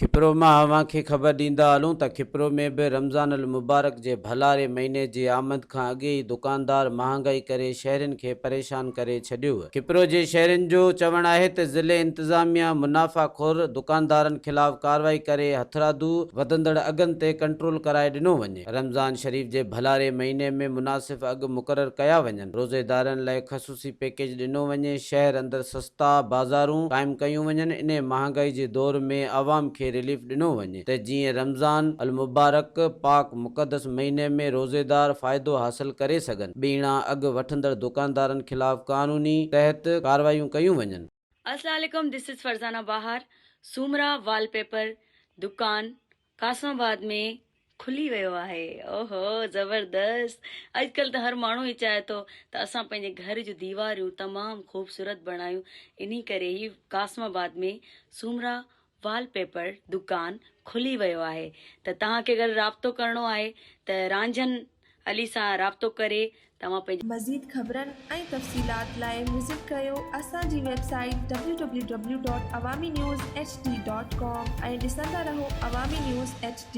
खिपरो मां अवां खे ख़बर ॾींदा हलूं त खिपरो में बि रमज़ान अल मुबारक जे भलारे महीने जी आमद खां अॻे ई दुकानदार महांगाई करे शहरनि खे परेशान करे छॾियो। खिपरो जे शहरनि जो चवणु आहे त ज़िले इंतज़ामिया मुनाफ़ाखोर दुकानदारनि ख़िलाफ़ कार्रवाई करे हथरादू वधंदड़ अघनि ते कंट्रोल कराए ॾिनो वञे। रमज़ान शरीफ़ जे भलारे महीने में मुनासिब अघ मुक़ररु कया वञनि, रोज़ेदारनि लाइ ख़सूसी पैकेज ॾिनो वञे, शहर अंदरि सस्ता बाज़ारूं क़ाइमु कयूं वञनि। इन महांगाई जे दौर में आवाम खे रिलीफ ॾिनो वञे त जीअं रमज़ान अल मुबारक पाक मुक़दस महीने में रोज़ेदार फ़ाइदो हासिल करे सघनि। ॿीणा अघु वठंदड़ दुकानदारनि ख़िलाफ़ क़ानूनी तहत कार्रवाइयूं कयूं वञनि। अस्सलाम वालेकुम, दिस इज फरजाना बाहर। सूमरा वॉलपेपर दुकान कासमाबाद में खुली वियो आहे। ओहो ज़बरदस्त। अॼुकल्ह त हर माण्हू ई चाहे थो त असां पंहिंजे घर जूं दीवारियूं तमामु ख़ूबसूरत बणायूं। इन्ही करे ई कासमाबाद में सूमरा वॉलपेपर दुकान खुली वियो आहे। त तव्हांखे अगरि राब्तो करणो आहे त रांझन अली सां राब्तो करे तव्हां पंहिंजे मज़ीद ख़बरनि ऐं तफ़सीलात लाइ विज़िट कयो असांजी वेबसाइट www.awamiNewsHD.com ऐं ॾिसंदा रहो अवामी न्यूज़ HD।